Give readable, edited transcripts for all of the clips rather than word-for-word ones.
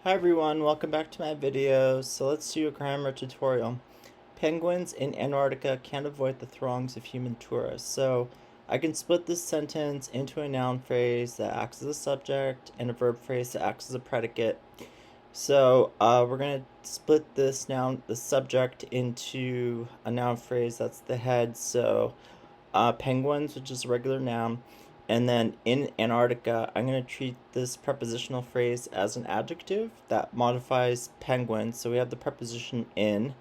Hi everyone, welcome back to my video. So let's do a grammar tutorial. Penguins in Antarctica can't avoid the throngs of human tourists. So I can split this sentence into a noun phrase that acts as a subject and a verb phrase that acts as a predicate. So we're going to split the subject, into a noun phrase that's the head. So penguins, which is a regular noun. And then in Antarctica, I'm going to treat this prepositional phrase as an adjective that modifies penguin. So we have the preposition in,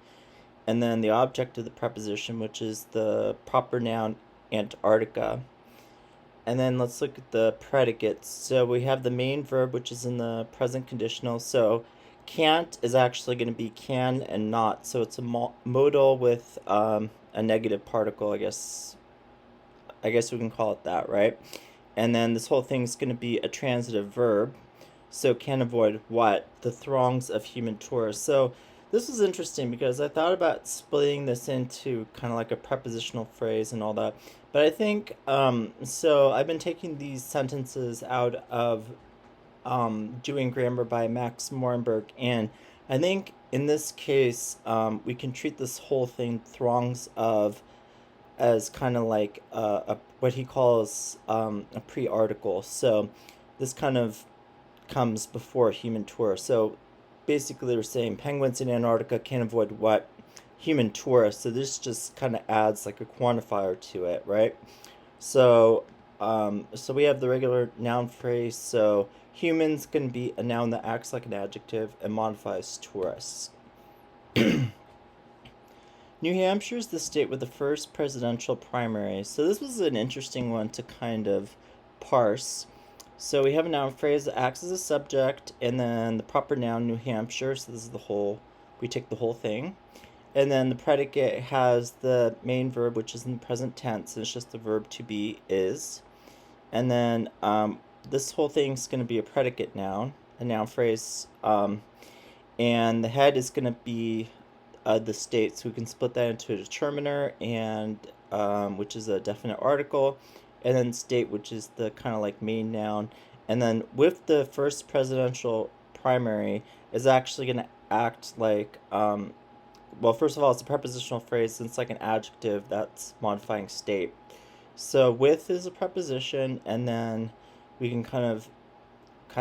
and then the object of the preposition, which is the proper noun Antarctica. And then let's look at the predicates. So we have the main verb, which is in the present conditional. So can't is actually going to be can and not. So it's a modal with a negative particle, I guess we can call it that, right? And then this whole thing is going to be a transitive verb. So can avoid what? The throngs of human tourists. So this was interesting because I thought about splitting this into kind of like a prepositional phrase and all that. But I think, so I've been taking these sentences out of Doing Grammar by Max Morenberg. And I think in this case, we can treat this whole thing, throngs of, as kind of like what he calls a pre-article. So this kind of comes before human tourists. So basically, they're saying penguins in Antarctica can't avoid what? Human tourists. So this just kind of adds like a quantifier to it, right? So so we have the regular noun phrase. So humans can be a noun that acts like an adjective and modifies tourists. New Hampshire is the state with the first presidential primary. So this was an interesting one to kind of parse. So we have a noun phrase that acts as a subject, and then the proper noun, New Hampshire. So this is the whole, we take the whole thing. And then the predicate has the main verb, which is in the present tense, and it's just the verb to be is. And then this whole thing is going to be a predicate noun, a noun phrase. And the head is going to be the state, so we can split that into a determiner, and which is a definite article, and then state, which is the kind of like main noun. And then with the first presidential primary is actually going to act like, well, first of all, it's a prepositional phrase, and it's like an adjective that's modifying state. So with is a preposition, and then we can kind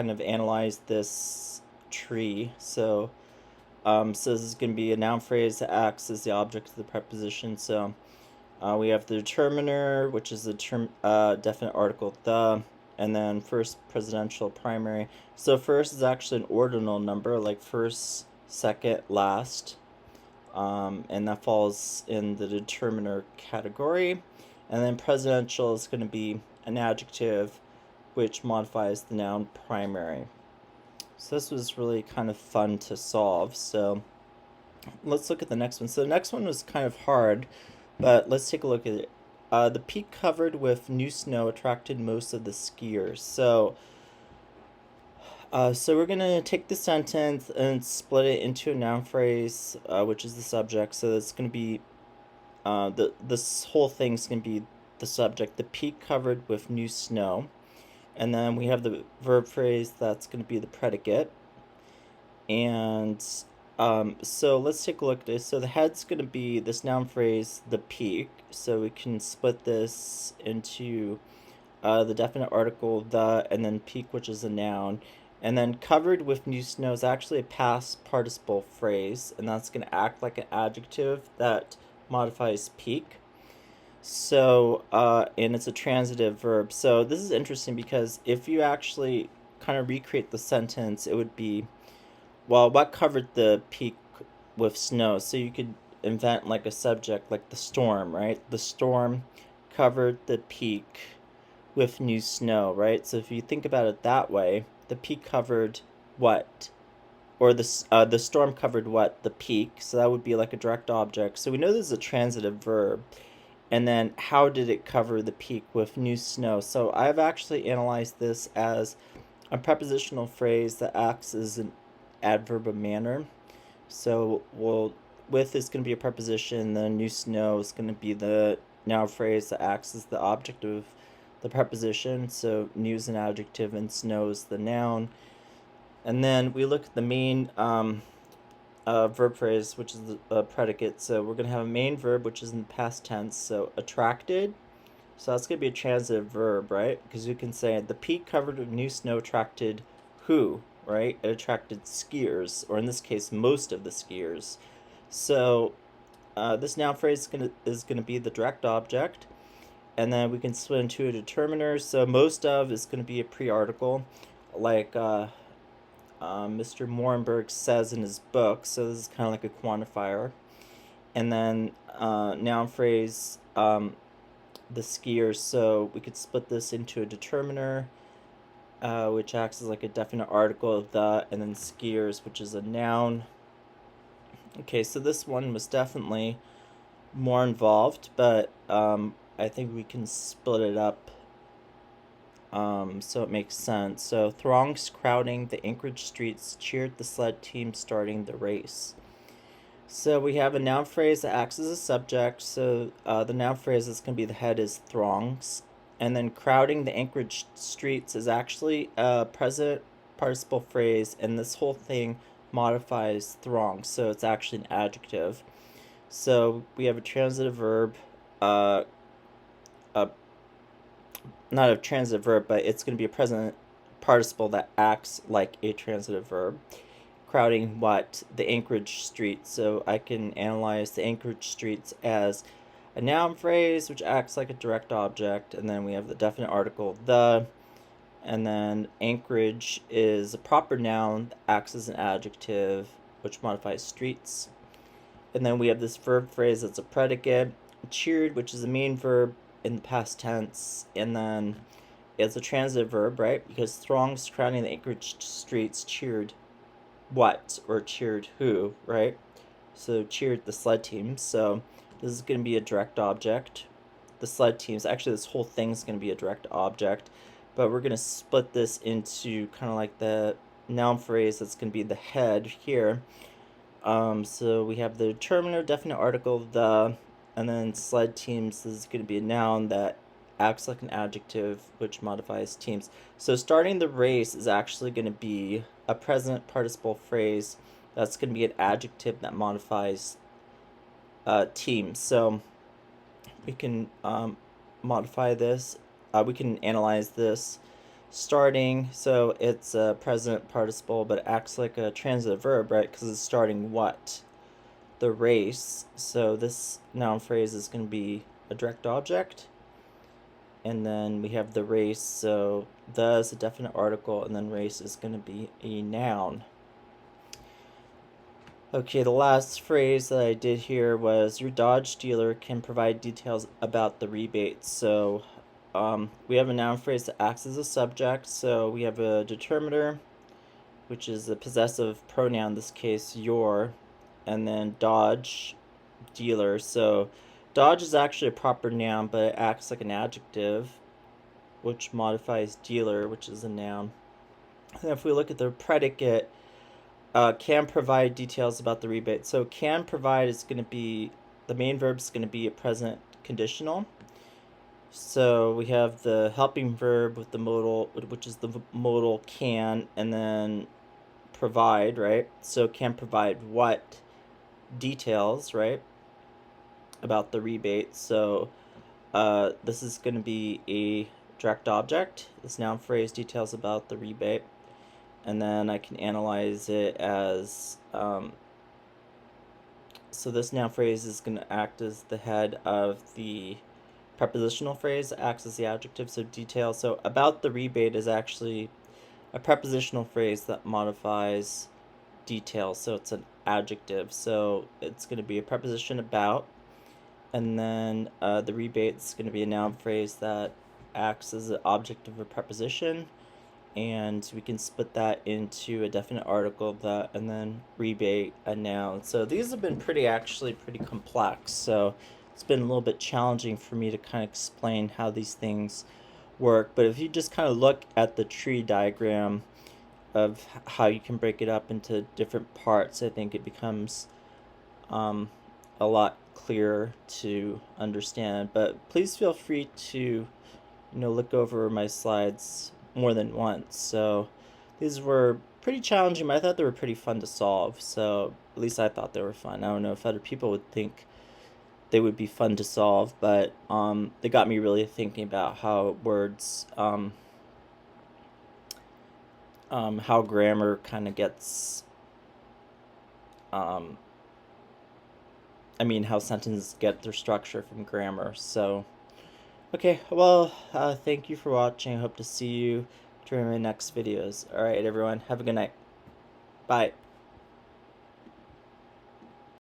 of analyze this tree. So this is going to be a noun phrase that acts as the object of the preposition. So we have the determiner, which is the definite article the, and then first presidential primary. So first is actually an ordinal number, like first, second, last, and that falls in the determiner category. And then presidential is going to be an adjective which modifies the noun primary. So this was really kind of fun to solve. So let's look at the next one. So the next one was kind of hard, but let's take a look at it. The peak covered with new snow attracted most of the skiers. So we're gonna take the sentence and split it into a noun phrase, which is the subject. So that's gonna be this whole thing's gonna be the subject. The peak covered with new snow. And then we have the verb phrase that's going to be the predicate. And so let's take a look at this. So the head's going to be this noun phrase, the peak. So we can split this into the definite article, the, and then peak, which is a noun. And then covered with new snow is actually a past participle phrase, and that's going to act like an adjective that modifies peak. So, and it's a transitive verb. So this is interesting because if you actually kind of recreate the sentence, it would be, well, what covered the peak with snow? So you could invent like a subject, like the storm, right? The storm covered the peak with new snow, right? So if you think about it that way, the peak covered what? Or the storm covered what? The peak. So that would be like a direct object. So we know this is a transitive verb. And then how did it cover the peak with new snow? So I've actually analyzed this as a prepositional phrase that acts as an adverb of manner. So with is going to be a preposition, then new snow is going to be the noun phrase that acts as the object of the preposition. So new is an adjective and snow is the noun. And then we look at the main verb phrase, which is the predicate. So we're going to have a main verb, which is in the past tense. So attracted. So that's going to be a transitive verb, right? Because you can say the peak covered with new snow attracted who, right? It attracted skiers, or in this case, most of the skiers. So this noun phrase is gonna be the direct object, and then we can split into a determiner. So most of is going to be a pre-article, like Mr. Morenberg says in his book. So this is kind of like a quantifier. And then noun phrase, the skiers. So we could split this into a determiner, which acts as like a definite article of the, and then skiers, which is a noun. Okay, so this one was definitely more involved, but I think we can split it up so it makes sense. So throngs crowding the Anchorage streets cheered the sled team starting the race. So we have a noun phrase that acts as a subject. So the noun phrase that's going to be the head is throngs. And then crowding the Anchorage streets is actually a present participle phrase, and this whole thing modifies throngs. So it's actually an adjective. So we have a transitive verb, not a transitive verb, but it's going to be a present participle that acts like a transitive verb. Crowding what? The Anchorage streets. So I can analyze the Anchorage streets as a noun phrase, which acts like a direct object, and then we have the definite article, the, and then Anchorage is a proper noun that acts as an adjective, which modifies streets. And then we have this verb phrase that's a predicate, cheered, which is a main verb in the past tense, and then it's a transitive verb, right? Because throngs crowding the Anchorage streets cheered what, or cheered who, right? So cheered the sled team. So this is going to be a direct object. The sled teams, actually this whole thing is going to be a direct object, but we're going to split this into kind of like the noun phrase that's going to be the head here. So we have the determiner, definite article, the, and then sled teams is going to be a noun that acts like an adjective, which modifies teams. So starting the race is actually going to be a present participle phrase that's going to be an adjective that modifies teams. So we can modify this. We can analyze this. Starting, so it's a present participle, but it acts like a transitive verb, right? Because it's starting what? The race. So this noun phrase is going to be a direct object. And then we have the race, so the is a definite article, and then race is going to be a noun. Okay, the last phrase that I did here was your Dodge dealer can provide details about the rebate. So we have a noun phrase that acts as a subject. So we have a determiner, which is a possessive pronoun, in this case your, and then Dodge dealer. So Dodge is actually a proper noun, but it acts like an adjective, which modifies dealer, which is a noun. And if we look at the predicate, can provide details about the rebate. So can provide is going to be, the main verb is going to be a present conditional. So we have the helping verb with the modal, which is the modal can, and then provide, right? So can provide what? Details, right? About the rebate. So this is going to be a direct object. This noun phrase details about the rebate. And then I can analyze it as, so this noun phrase is going to act as the head of the prepositional phrase, acts as the adjective, so detail. So about the rebate is actually a prepositional phrase that modifies detail, so it's an adjective. So it's going to be a preposition about, and then the rebate is going to be a noun phrase that acts as an object of a preposition, and we can split that into a definite article, the, and then rebate, a noun. So these have been pretty complex, so it's been a little bit challenging for me to kind of explain how these things work. But if you just kind of look at the tree diagram of how you can break it up into different parts, I think it becomes a lot clearer to understand. But please feel free to look over my slides more than once. So these were pretty challenging, but I thought they were pretty fun to solve. So at least I thought they were fun. I don't know if other people would think they would be fun to solve, but they got me really thinking about how words, how grammar kind of gets, um, how sentences get their structure from grammar. So, okay, well, thank you for watching. I hope to see you during my next videos. All right, everyone, have a good night. Bye.